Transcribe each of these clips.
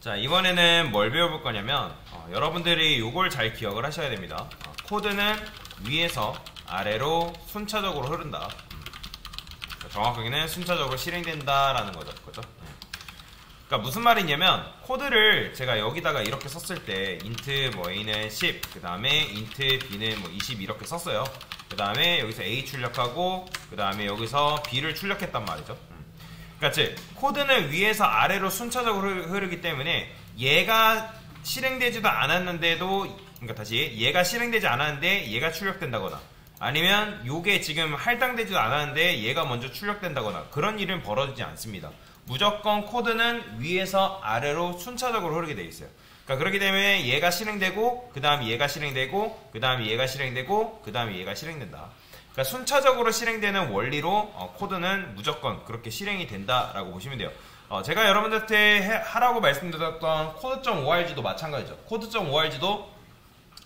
자, 이번에는 뭘 배워볼 거냐면 여러분들이 요걸 잘 기억을 하셔야 됩니다. 코드는 위에서 아래로 순차적으로 흐른다. 정확하게는 순차적으로 실행된다라는 거죠. 그죠? 그러니까 무슨 말이냐면 코드를 제가 여기다가 이렇게 썼을 때 int 뭐 a는 10, 그 다음에 int b는 뭐 20 이렇게 썼어요. 그 다음에 여기서 a 출력하고 그 다음에 여기서 b를 출력했단 말이죠. 그러니까 즉 코드는 위에서 아래로 순차적으로 흐르기 때문에 얘가 실행되지도 않았는데도, 그러니까 다시 얘가 실행되지 않았는데 얘가 출력된다거나, 아니면 요게 지금 할당되지도 않았는데 얘가 먼저 출력된다거나, 그런 일은 벌어지지 않습니다. 무조건 코드는 위에서 아래로 순차적으로 흐르게 돼 있어요. 그러니까 그렇기 때문에 얘가 실행되고 그 다음에 얘가 실행되고 그 다음에 얘가 실행되고 그 다음에 얘가 실행된다. 그러니까 순차적으로 실행되는 원리로 코드는 무조건 그렇게 실행이 된다라고 보시면 돼요. 제가 여러분들한테 하라고 말씀드렸던 코드.org도 마찬가지죠. 코드.org도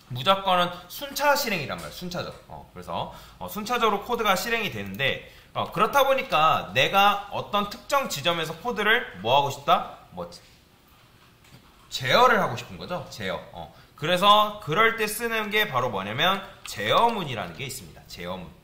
무조건은 순차 실행이란 말이에요. 순차적. 그래서 순차적으로 코드가 실행이 되는데, 그렇다 보니까 내가 어떤 특정 지점에서 코드를 뭐 하고 싶다? 제어를 하고 싶은 거죠. 제어. 그래서 그럴 때 쓰는 게 바로 뭐냐면 제어문이라는 게 있습니다. 제어문.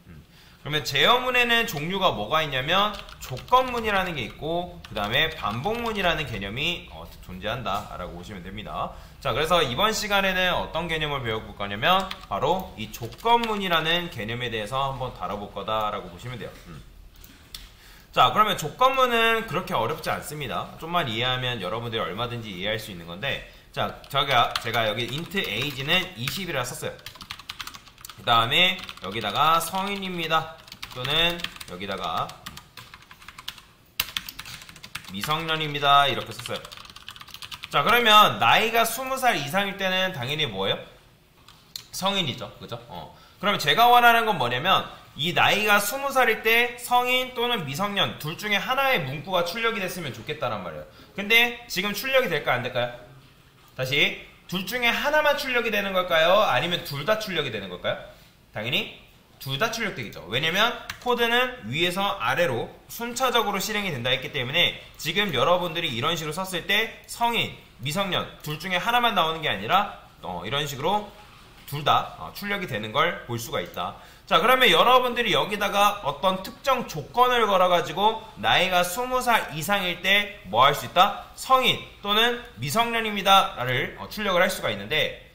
그러면 제어문에는 종류가 뭐가 있냐면 조건문이라는 게 있고 그 다음에 반복문이라는 개념이 존재한다 라고 보시면 됩니다. 자, 그래서 이번 시간에는 어떤 개념을 배워볼 거냐면 바로 이 조건문이라는 개념에 대해서 한번 다뤄볼 거다라고 보시면 돼요. 자, 그러면 조건문은 그렇게 어렵지 않습니다. 좀만 이해하면 여러분들이 얼마든지 이해할 수 있는 건데, 자, 제가 여기 int age는 20이라 썼어요. 그 다음에 여기다가 성인입니다. 또는 여기다가 미성년입니다. 이렇게 썼어요. 자, 그러면 나이가 20살 이상일 때는 당연히 뭐예요? 성인이죠. 그죠? 그러면 제가 원하는 건 뭐냐면 이 나이가 20살일 때 성인 또는 미성년 둘 중에 하나의 문구가 출력이 됐으면 좋겠다란 말이에요. 근데 지금 출력이 될까 안 될까요? 다시, 둘 중에 하나만 출력이 되는 걸까요? 아니면 둘 다 출력이 되는 걸까요? 당연히 둘 다 출력되겠죠. 왜냐면 코드는 위에서 아래로 순차적으로 실행이 된다 했기 때문에 지금 여러분들이 이런 식으로 썼을 때 성인, 미성년 둘 중에 하나만 나오는 게 아니라 이런 식으로 둘 다 출력이 되는 걸 볼 수가 있다. 자, 그러면 여러분들이 여기다가 어떤 특정 조건을 걸어가지고 나이가 20살 이상일 때 뭐 할 수 있다? 성인 또는 미성년입니다 라를 출력을 할 수가 있는데,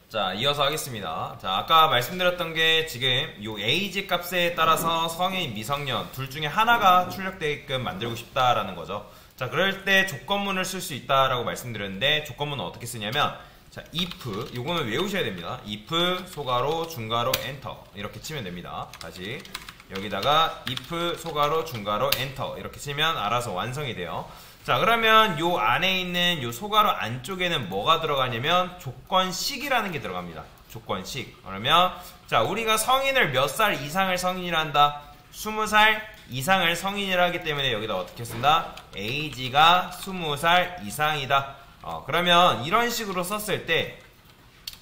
자, 이어서 하겠습니다. 자, 아까 말씀드렸던 게 지금 요 age 값에 따라서 성인, 미성년 둘 중에 하나가 출력되게끔 만들고 싶다라는 거죠. 자, 그럴 때 조건문을 쓸 수 있다라고 말씀드렸는데, 조건문은 어떻게 쓰냐면, 자, if, 요거는 외우셔야 됩니다. if 소가로 중가로 엔터 이렇게 치면 됩니다. 다시 여기다가 if 소가로 중가로 엔터 이렇게 치면 알아서 완성이 돼요. 자, 그러면 요 안에 있는 요 소가로 안쪽에는 뭐가 들어가냐면 조건식이라는 게 들어갑니다. 조건식. 그러면 자, 우리가 성인을 몇 살 이상을 성인이라 한다? 20살 이상을 성인이라 하기 때문에 여기다 어떻게 쓴다? age가 20살 이상이다. 그러면 이런 식으로 썼을 때,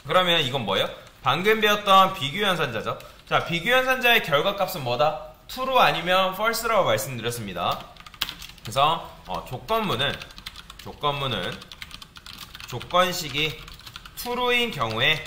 그러면 이건 뭐예요? 방금 배웠던 비교연산자죠. 자, 비교연산자의 결과값은 뭐다? true 아니면 false라고 말씀드렸습니다. 그래서 조건문은 조건식이 true인 경우에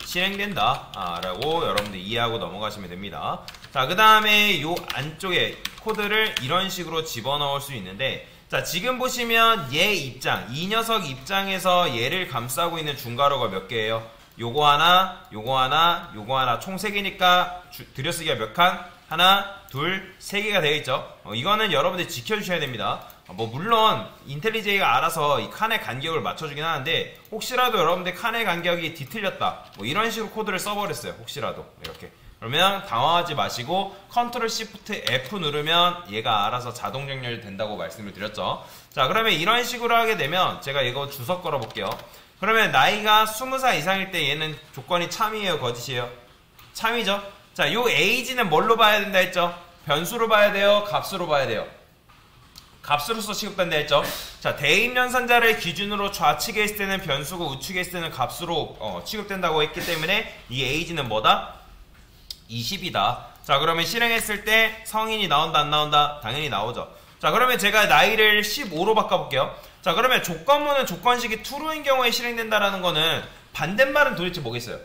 실행된다 라고 여러분들 이해하고 넘어가시면 됩니다. 자, 그 다음에 요 안쪽에 코드를 이런 식으로 집어넣을 수 있는데, 자, 지금 보시면 얘 입장, 이 녀석 입장에서 얘를 감싸고 있는 중괄호가 몇 개예요? 요거 하나, 요거 하나, 요거 하나, 총 3개니까 들여쓰기가 몇 칸? 하나, 둘, 3개가 되어 있죠. 이거는 여러분들이 지켜주셔야 됩니다. 물론 인텔리제이가 알아서 이 칸의 간격을 맞춰주긴 하는데, 혹시라도 여러분들 칸의 간격이 뒤틀렸다, 이런 식으로 코드를 써버렸어요. 혹시라도 이렇게. 그러면 당황하지 마시고 컨트롤 시프트 F 누르면 얘가 알아서 자동 정렬이 된다고 말씀을 드렸죠. 자, 그러면 이런 식으로 하게 되면 제가 이거 주석 걸어 볼게요. 그러면 나이가 20살 이상일 때 얘는 조건이 참이에요, 거짓이에요? 참이죠. 자, 요 age는 뭘로 봐야 된다 했죠? 변수로 봐야 돼요, 값으로 봐야 돼요? 값으로서 취급된다 했죠. 자, 대입연산자를 기준으로 좌측에 있을 때는 변수고 우측에 있을 때는 값으로 취급된다고 했기 때문에 이 age는 뭐다? 20이다. 자, 그러면 실행했을 때 성인이 나온다 안 나온다? 당연히 나오죠. 자, 그러면 제가 나이를 15로 바꿔볼게요. 자, 그러면 조건문은 조건식이 true인 경우에 실행된다라는 거는 반대말은 도대체 뭐겠어요?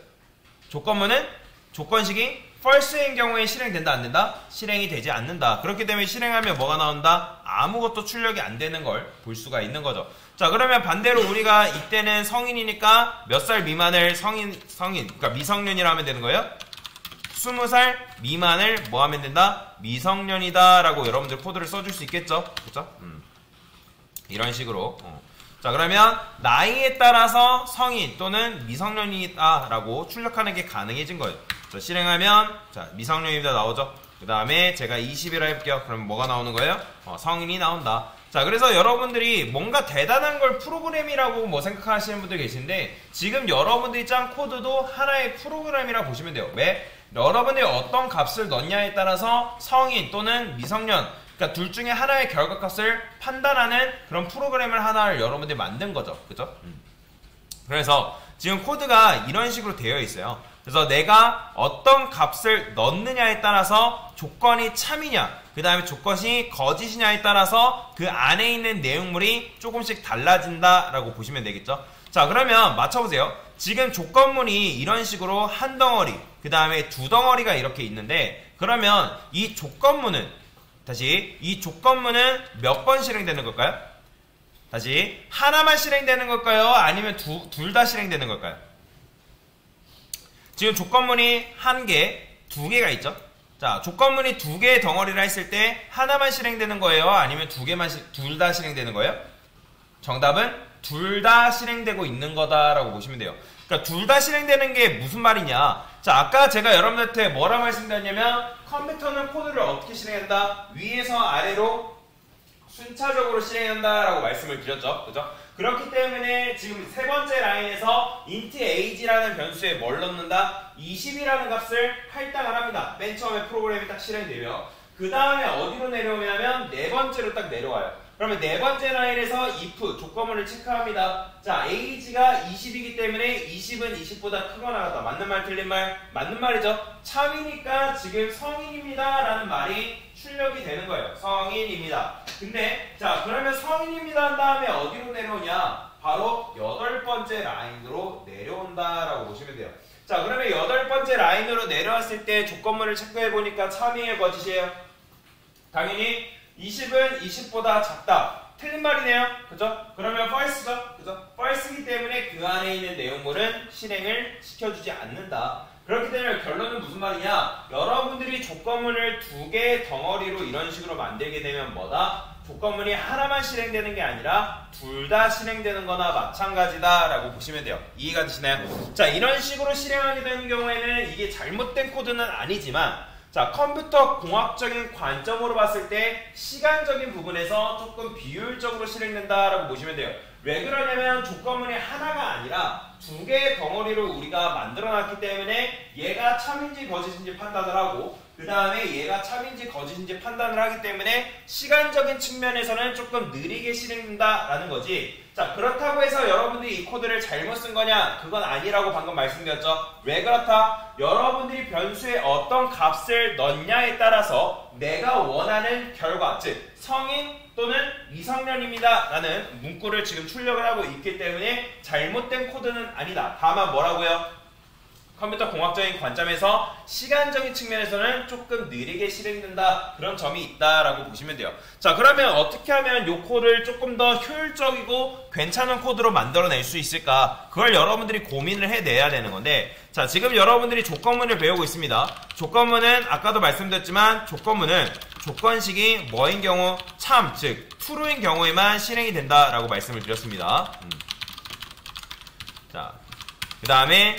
조건문은 조건식이 false인 경우에 실행된다, 안 된다? 실행이 되지 않는다. 그렇기 때문에 실행하면 뭐가 나온다? 아무것도 출력이 안 되는 걸 볼 수가 있는 거죠. 자, 그러면 반대로 우리가 이때는 성인이니까 몇 살 미만을 성인, 그러니까 미성년이라 하면 되는 거예요? 20살 미만을 뭐 하면 된다? 미성년이다 라고 여러분들 코드를 써줄 수 있겠죠? 그쵸? 이런 식으로. 자, 그러면 나이에 따라서 성인 또는 미성년이다 라고 출력하는 게 가능해진 거예요. 자, 실행하면 자, 미성년이다 나오죠? 그 다음에 제가 20이라 해볼게요. 그럼 뭐가 나오는 거예요? 성인이 나온다. 자, 그래서 여러분들이 뭔가 대단한 걸 프로그램이라고 뭐 생각하시는 분들 계신데, 지금 여러분들이 짠 코드도 하나의 프로그램이라고 보시면 돼요. 왜? 여러분들이 어떤 값을 넣냐에 따라서 성인 또는 미성년, 그러니까 둘 중에 하나의 결과값을 판단하는 그런 프로그램을 하나를 여러분들이 만든 거죠. 그죠? 그래서 지금 코드가 이런 식으로 되어 있어요. 그래서 내가 어떤 값을 넣느냐에 따라서 조건이 참이냐, 그 다음에 조건이 거짓이냐에 따라서 그 안에 있는 내용물이 조금씩 달라진다라고 보시면 되겠죠. 자, 그러면 맞춰보세요. 지금 조건문이 이런 식으로 한 덩어리, 그 다음에 두 덩어리가 이렇게 있는데, 그러면 이 조건문은 다시 이 조건문은 몇 번 실행되는 걸까요? 다시 하나만 실행되는 걸까요? 아니면 둘 다 실행되는 걸까요? 지금 조건문이 한 개, 두 개가 있죠? 자, 조건문이 두 개의 덩어리라 했을 때 하나만 실행되는 거예요? 아니면 둘 다 실행되는 거예요? 정답은 둘 다 실행되고 있는 거다라고 보시면 돼요. 그러니까 둘 다 실행되는 게 무슨 말이냐? 자, 아까 제가 여러분들한테 뭐라고 말씀드렸냐면 컴퓨터는 코드를 어떻게 실행한다? 위에서 아래로 순차적으로 실행한다라고 말씀을 드렸죠. 그죠? 그렇기 때문에 지금 세 번째 라인에서 int age라는 변수에 뭘 넣는다? 20이라는 값을 할당을 합니다. 맨 처음에 프로그램이 딱 실행되며, 그 다음에 어디로 내려오냐면 네 번째로 딱 내려와요. 그러면 네 번째 라인에서 if 조건문을 체크합니다. 자, age가 20이기 때문에 20은 20보다 크거나 같다. 맞는 말 틀린 말? 맞는 말이죠. 참이니까 지금 성인입니다 라는 말이 출력이 되는 거예요. 성인입니다. 근데 자, 그러면 성인입니다 한 다음에 어디로 내려오냐? 바로 여덟 번째 라인으로 내려온다라고 보시면 돼요. 자, 그러면 여덟 번째 라인으로 내려왔을 때 조건문을 체크해보니까 참이에요, 거짓이에요? 당연히 20은 20보다 작다. 틀린 말이네요. 그죠? 그러면 false죠? 그죠? false이기 때문에 그 안에 있는 내용물은 실행을 시켜주지 않는다. 그렇기 때문에 결론은 무슨 말이냐? 여러분들이 조건문을 두 개의 덩어리로 이런 식으로 만들게 되면 뭐다? 조건문이 하나만 실행되는 게 아니라 둘 다 실행되는 거나 마찬가지다 라고 보시면 돼요. 이해가 되시나요? 자, 이런 식으로 실행하게 되는 경우에는 이게 잘못된 코드는 아니지만, 자, 컴퓨터 공학적인 관점으로 봤을 때 시간적인 부분에서 조금 비효율적으로 실행된다라고 보시면 돼요. 왜 그러냐면 조건문이 하나가 아니라 두 개의 덩어리로 우리가 만들어놨기 때문에 얘가 참인지 거짓인지 판단을 하고, 그 다음에 얘가 참인지 거짓인지 판단을 하기 때문에 시간적인 측면에서는 조금 느리게 실행된다라는 거지. 자, 그렇다고 해서 여러분들이 이 코드를 잘못 쓴 거냐? 그건 아니라고 방금 말씀드렸죠. 왜 그렇다? 여러분들이 변수에 어떤 값을 넣냐에 따라서 내가 원하는 결과, 즉 성인 또는 미성년입니다 라는 문구를 지금 출력을 하고 있기 때문에 잘못된 코드는 아니다. 다만 뭐라고요? 컴퓨터 공학적인 관점에서 시간적인 측면에서는 조금 느리게 실행된다, 그런 점이 있다라고 보시면 돼요. 자, 그러면 어떻게 하면 이 코드를 조금 더 효율적이고 괜찮은 코드로 만들어낼 수 있을까? 그걸 여러분들이 고민을 해내야 되는 건데, 자, 지금 여러분들이 조건문을 배우고 있습니다. 조건문은 아까도 말씀드렸지만 조건문은 조건식이 뭐인 경우? 참, 즉 true인 경우에만 실행이 된다라고 말씀을 드렸습니다. 자, 그 다음에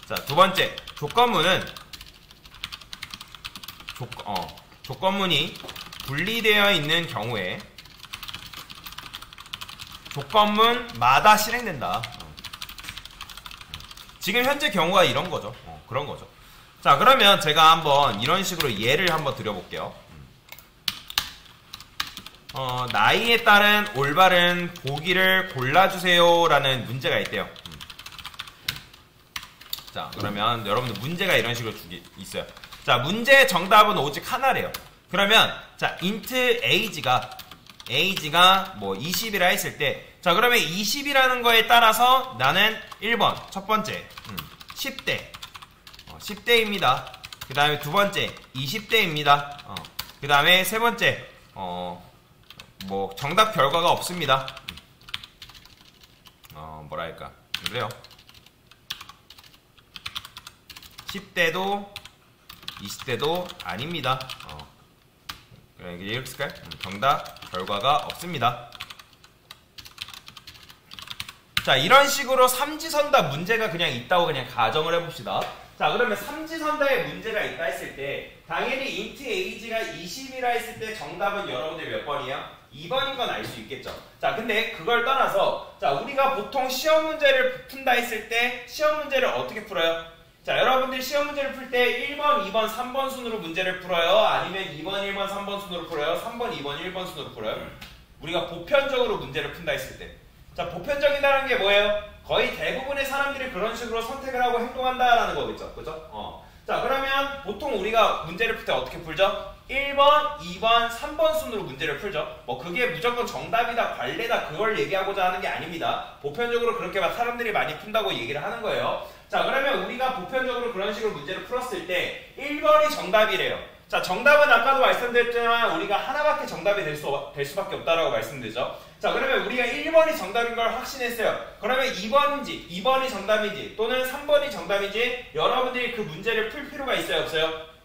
자, 두 번째, 조건문은 조건문이 분리되어 있는 경우에 조건문마다 실행된다. 지금 현재 경우가 이런 거죠. 그런 거죠. 자, 그러면 제가 한번 이런 식으로 예를 한번 드려볼게요. 나이에 따른 올바른 보기를 골라주세요 라는 문제가 있대요. 자, 그러면 여러분들 문제가 이런 식으로 있어요. 자, 문제의 정답은 오직 하나래요. 그러면 자 int age가 뭐 20이라 했을 때 자 그러면 20이라는 거에 따라서 나는 1번 첫 번째 10대 10대입니다. 그 다음에 두 번째 20대입니다. 그 다음에 세 번째 뭐 정답 결과가 없습니다. 뭐랄까 그래요. 10대도 20대도 아닙니다. 이렇게 쓸까요? 정답 결과가 없습니다. 자 이런 식으로 삼지선다 문제가 그냥 있다고 그냥 가정을 해봅시다. 자 그러면 삼지선다에 문제가 있다 했을 때 당연히 int age가 20이라 했을 때 정답은 여러분들 몇 번이에요? 2번인 건 알 수 있겠죠. 자 근데 그걸 떠나서 자 우리가 보통 시험 문제를 푼다 했을 때 시험 문제를 어떻게 풀어요? 자 여러분들 시험 문제를 풀 때 1번, 2번, 3번 순으로 문제를 풀어요? 아니면 2번, 1번, 3번 순으로 풀어요? 3번, 2번, 1번 순으로 풀어요? 우리가 보편적으로 문제를 푼다 했을 때 자 보편적이라는 게 뭐예요? 거의 대부분의 사람들이 그런 식으로 선택을 하고 행동한다라는 거겠죠. 그죠? 자 그러면 보통 우리가 문제를 풀 때 어떻게 풀죠? 1번, 2번, 3번 순으로 문제를 풀죠. 뭐 그게 무조건 정답이다, 관례다 그걸 얘기하고자 하는 게 아닙니다. 보편적으로 그렇게 사람들이 많이 푼다고 얘기를 하는 거예요. 자 그러면 우리가 보편적으로 그런 식으로 문제를 풀었을 때 1번이 정답이래요. 자 정답은 아까도 말씀드렸지만 우리가 하나밖에 정답이 될 수밖에 없다라고 말씀드리죠. 자 그러면 우리가 1번이 정답인 걸 확신했어요. 그러면 2번이 정답인지 또는 3번이 정답인지 여러분들이 그 문제를 풀 필요가 있어요 없어요?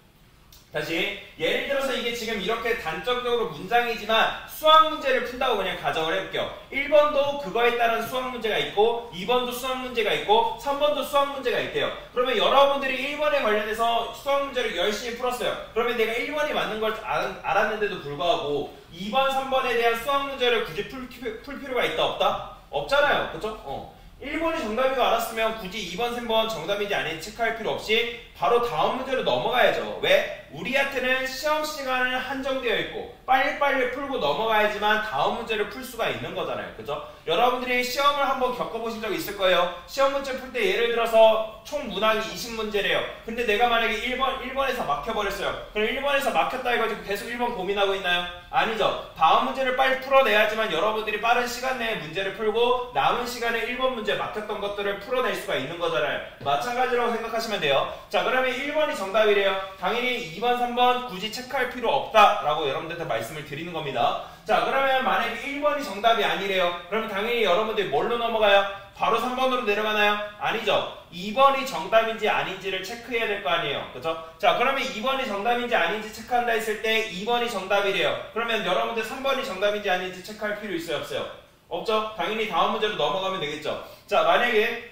다시 예를 들어서 이게 지금 이렇게 단적으로 문장이지만 수학 문제를 푼다고 그냥 가정을 해볼게요. 1번도 그거에 따른 수학 문제가 있고 2번도 수학 문제가 있고 3번도 수학 문제가 있대요. 그러면 여러분들이 1번에 관련해서 수학 문제를 열심히 풀었어요. 그러면 내가 1번이 맞는 걸 알았는데도 불구하고 2번, 3번에 대한 수학 문제를 굳이 풀 필요가 있다 없다? 없잖아요. 그쵸? 1번이 정답인 거 알았으면 굳이 2번, 3번 정답인지 아닌지 체크할 필요 없이 바로 다음 문제로 넘어가야죠. 왜? 우리한테는 시험 시간은 한정되어 있고 빨리빨리 풀고 넘어가야지만 다음 문제를 풀 수가 있는 거잖아요. 그죠? 여러분들이 시험을 한번 겪어보신 적 있을 거예요. 시험 문제 풀 때 예를 들어서 총 문항이 20문제래요. 근데 내가 만약에 1번에서 막혀버렸어요. 그럼 1번에서 막혔다 해가지고 계속 1번 고민하고 있나요? 아니죠. 다음 문제를 빨리 풀어내야지만 여러분들이 빠른 시간 내에 문제를 풀고 남은 시간에 1번 문제 막혔던 것들을 풀어낼 수가 있는 거잖아요. 마찬가지라고 생각하시면 돼요. 자 그러면 1번이 정답이래요. 당연히 2번, 3번 굳이 체크할 필요 없다라고 여러분들한테 말씀을 드리는 겁니다. 자 그러면 만약에 1번이 정답이 아니래요. 그러면 당연히 여러분들이 뭘로 넘어가요? 바로 3번으로 내려가나요? 아니죠. 2번이 정답인지 아닌지를 체크해야 될 거 아니에요. 그죠? 자 그러면 2번이 정답인지 아닌지 체크한다 했을 때 2번이 정답이래요. 그러면 여러분들 3번이 정답인지 아닌지 체크할 필요 있어요 없어요? 없죠? 당연히 다음 문제로 넘어가면 되겠죠. 자 만약에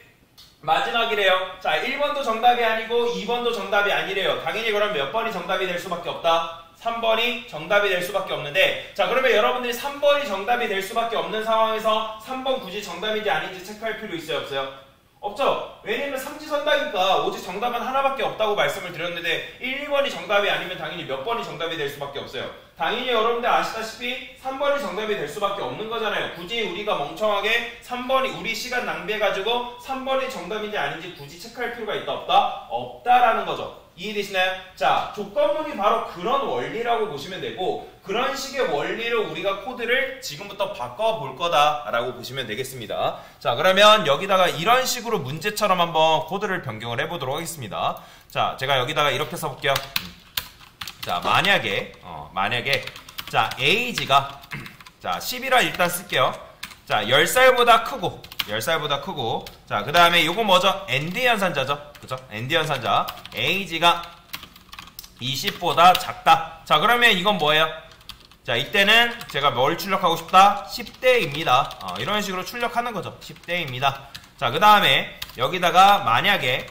마지막이래요. 자 1번도 정답이 아니고 2번도 정답이 아니래요. 당연히 그럼 몇 번이 정답이 될 수밖에 없다? 3번이 정답이 될 수밖에 없는데 자 그러면 여러분들이 3번이 정답이 될 수밖에 없는 상황에서 3번 굳이 정답인지 아닌지 체크할 필요 있어요 없어요? 없죠. 왜냐면 삼지선다니까 오직 정답은 하나밖에 없다고 말씀을 드렸는데 1, 2번이 정답이 아니면 당연히 몇 번이 정답이 될 수밖에 없어요. 당연히 여러분들 아시다시피 3번이 정답이 될 수밖에 없는 거잖아요. 굳이 우리가 멍청하게 3번이 우리 시간 낭비해가지고 3번이 정답인지 아닌지 굳이 체크할 필요가 있다 없다? 없다라는 거죠. 이해되시나요? 자, 조건문이 바로 그런 원리라고 보시면 되고 그런 식의 원리로 우리가 코드를 지금부터 바꿔볼 거다라고 보시면 되겠습니다. 자, 그러면 여기다가 이런 식으로 문제처럼 한번 코드를 변경을 해보도록 하겠습니다. 자, 제가 여기다가 이렇게 써볼게요. 자, 만약에 자, age가 자, 10이라 일단 쓸게요. 자, 10살보다 크고 자, 그 다음에 요거 뭐죠? ND 연산자죠. 그죠? ND 연산자 age가 20보다 작다. 자, 그러면 이건 뭐예요? 자, 이때는 제가 뭘 출력하고 싶다? 10대입니다. 이런 식으로 출력하는 거죠. 10대입니다. 자, 그 다음에 여기다가 만약에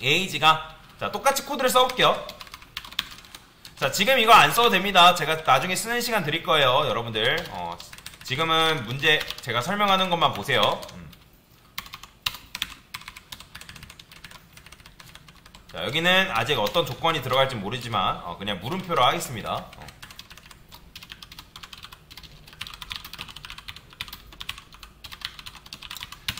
age가 자, 똑같이 코드를 써볼게요. 자, 지금 이거 안 써도 됩니다. 제가 나중에 쓰는 시간 드릴 거예요. 여러분들 지금은 문제 제가 설명하는 것만 보세요. 자, 여기는 아직 어떤 조건이 들어갈지 모르지만 그냥 물음표로 하겠습니다.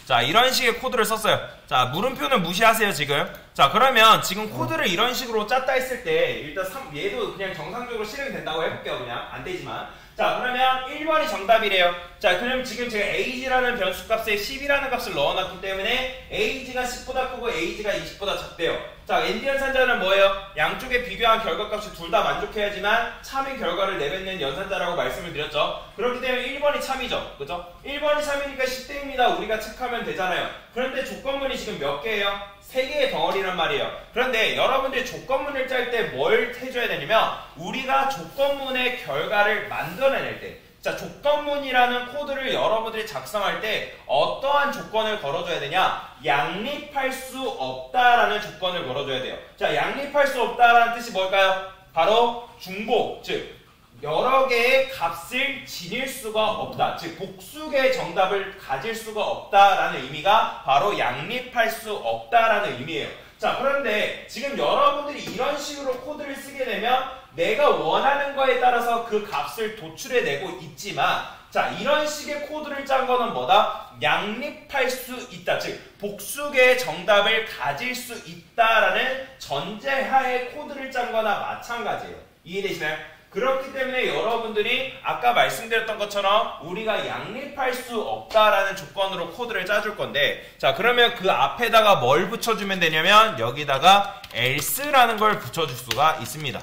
자, 자, 이런 식의 코드를 썼어요. 자, 물음표는 무시하세요, 지금. 자, 그러면 지금 코드를 이런 식으로 짰다 했을 때 일단 얘도 그냥 정상적으로 실행이 된다고 해볼게요. 그냥 안 되지만. 자, 그러면 1번이 정답이래요. 자, 그럼 지금 제가 age라는 변수값에 10이라는 값을 넣어놨기 때문에 age가 10보다 크고 age가 20보다 작대요. 자, 엔드 연산자는 뭐예요? 양쪽에 비교한 결과값이 둘 다 만족해야지만 참인 결과를 내뱉는 연산자라고 말씀을 드렸죠. 그렇기 때문에 1번이 참이죠. 그죠? 1번이 참이니까 10대입니다. 우리가 체크하면 되잖아요. 그런데 조건문이 지금 몇 개예요? 3개의 덩어리란 말이에요. 그런데 여러분들이 조건문을 짤 때 뭘 해줘야 되냐면 우리가 조건문의 결과를 만들어낼 때, 자, 조건문이라는 코드를 여러분들이 작성할 때 어떠한 조건을 걸어줘야 되냐? 양립할 수 없다라는 조건을 걸어줘야 돼요. 자, 양립할 수 없다라는 뜻이 뭘까요? 바로 중복, 즉 여러 개의 값을 지닐 수가 없다. 즉 복수의 정답을 가질 수가 없다라는 의미가 바로 양립할 수 없다라는 의미예요. 자, 그런데 지금 여러분들이 이런 식으로 코드를 쓰게 되면 내가 원하는 거에 따라서 그 값을 도출해내고 있지만, 자, 이런 식의 코드를 짠 거는 뭐다? 양립할 수 있다. 즉 복수의 정답을 가질 수 있다라는 전제하에 코드를 짠 거나 마찬가지예요. 이해되시나요? 그렇기 때문에 여러분들이 아까 말씀드렸던 것처럼 우리가 양립할 수 없다라는 조건으로 코드를 짜줄 건데, 자, 그러면 그 앞에다가 뭘 붙여주면 되냐면 여기다가 else라는 걸 붙여줄 수가 있습니다.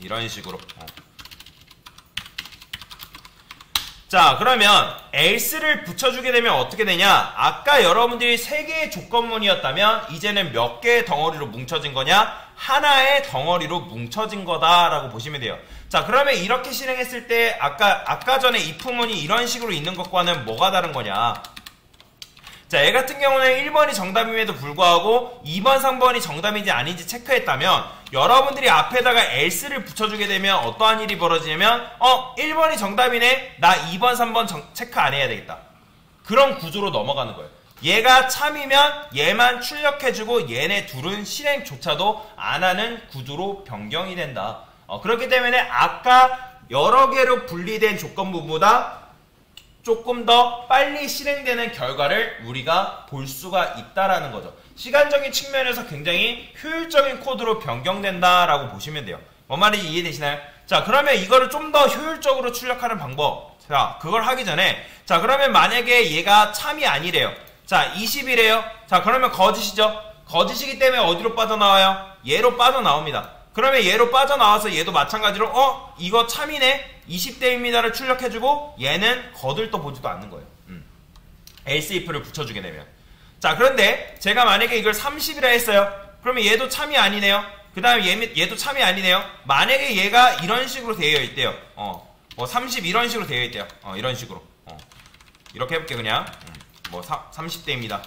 이런 식으로. 자, 그러면 else를 붙여주게 되면 어떻게 되냐? 아까 여러분들이 3개의 조건문이었다면 이제는 몇 개의 덩어리로 뭉쳐진 거냐? 하나의 덩어리로 뭉쳐진 거다라고 보시면 돼요. 자, 그러면 이렇게 실행했을 때 아까 전에 if문이 이런 식으로 있는 것과는 뭐가 다른 거냐? 자, 얘 같은 경우는 1번이 정답임에도 불구하고 2번, 3번이 정답인지 아닌지 체크했다면 여러분들이 앞에다가 else를 붙여주게 되면 어떠한 일이 벌어지냐면 1번이 정답이네? 나 2번, 3번 체크 안 해야 되겠다. 그런 구조로 넘어가는 거예요. 얘가 참이면 얘만 출력해주고 얘네 둘은 실행조차도 안 하는 구조로 변경이 된다. 그렇기 때문에 아까 여러 개로 분리된 조건부보다 조금 더 빨리 실행되는 결과를 우리가 볼 수가 있다라는 거죠. 시간적인 측면에서 굉장히 효율적인 코드로 변경된다라고 보시면 돼요. 뭔 말인지 이해되시나요? 자, 그러면 이거를 좀 더 효율적으로 출력하는 방법. 자, 그걸 하기 전에, 자, 그러면 만약에 얘가 참이 아니래요. 자, 20이래요. 자, 그러면 거짓이죠. 거짓이기 때문에 어디로 빠져나와요? 얘로 빠져나옵니다. 그러면 얘로 빠져나와서 얘도 마찬가지로 이거 참이네? 20대입니다를 출력해주고 얘는 거들떠 보지도 않는 거예요. else if를 붙여주게 되면. 자, 그런데 제가 만약에 이걸 30이라 했어요. 그러면 얘도 참이 아니네요. 그 다음에 얘도 참이 아니네요. 만약에 얘가 이런 식으로 되어 있대요. 뭐 30 이런 식으로 되어 있대요. 이런 식으로. 이렇게 해볼게 그냥. 뭐 30대입니다.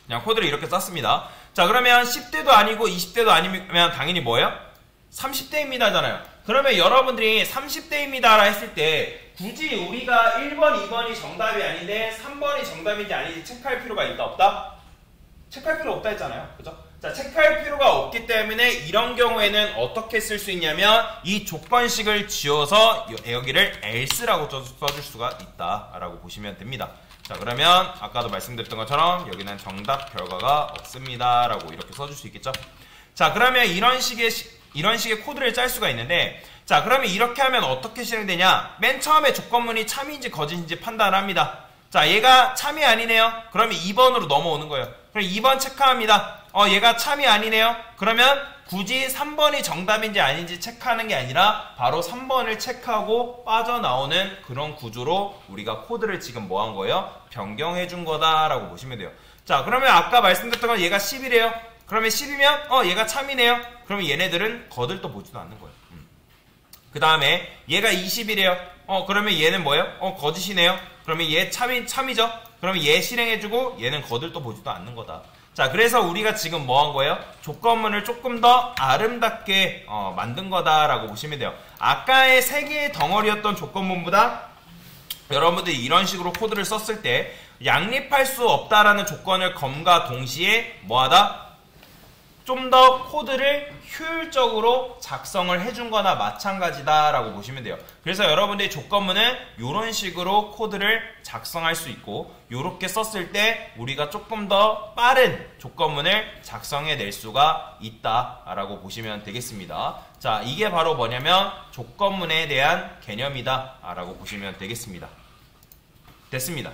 그냥 코드를 이렇게 썼습니다. 자, 그러면 10대도 아니고 20대도 아니면 당연히 뭐예요? 30대입니다잖아요. 그러면 여러분들이 30대입니다라 했을 때 굳이 우리가 1번, 2번이 정답이 아닌데 3번이 정답인지 아닌지 체크할 필요가 있다 없다? 체크할 필요 없다 했잖아요. 그죠? 자, 체크할 필요가 없기 때문에 이런 경우에는 어떻게 쓸 수 있냐면 이 조건식을 지워서 여기를 else라고 써줄 수가 있다라고 보시면 됩니다. 자, 그러면 아까도 말씀드렸던 것처럼 여기는 정답 결과가 없습니다 라고 이렇게 써줄 수 있겠죠. 자, 그러면 이런 식의 코드를 짤 수가 있는데, 자, 그러면 이렇게 하면 어떻게 실행되냐? 맨 처음에 조건문이 참인지 거짓인지 판단을 합니다. 자, 얘가 참이 아니네요. 그러면 2번으로 넘어오는 거예요. 그럼 2번 체크합니다. 얘가 참이 아니네요. 그러면 굳이 3번이 정답인지 아닌지 체크하는 게 아니라 바로 3번을 체크하고 빠져나오는 그런 구조로 우리가 코드를 지금 뭐 한 거예요? 변경해 준 거다라고 보시면 돼요. 자, 그러면 아까 말씀드렸던 건 얘가 10이래요. 그러면 10이면 얘가 참이네요. 그러면 얘네들은 거들떠 보지도 않는 거예요. 그 다음에 얘가 20이래요. 그러면 얘는 뭐예요? 거짓이네요. 그러면 얘 참이죠. 그러면 얘 실행해주고 얘는 거들떠 보지도 않는 거다. 자, 그래서 우리가 지금 뭐 한 거예요? 조건문을 조금 더 아름답게 만든 거다라고 보시면 돼요. 아까의 3개의 덩어리였던 조건문보다 여러분들이 이런 식으로 코드를 썼을 때 양립할 수 없다라는 조건을 검과 동시에 뭐하다? 좀 더 코드를 효율적으로 작성을 해준 거나 마찬가지다 라고 보시면 돼요. 그래서 여러분들이 조건문은 이런 식으로 코드를 작성할 수 있고 이렇게 썼을 때 우리가 조금 더 빠른 조건문을 작성해 낼 수가 있다 라고 보시면 되겠습니다. 자, 이게 바로 뭐냐면 조건문에 대한 개념이다 라고 보시면 되겠습니다. 됐습니다.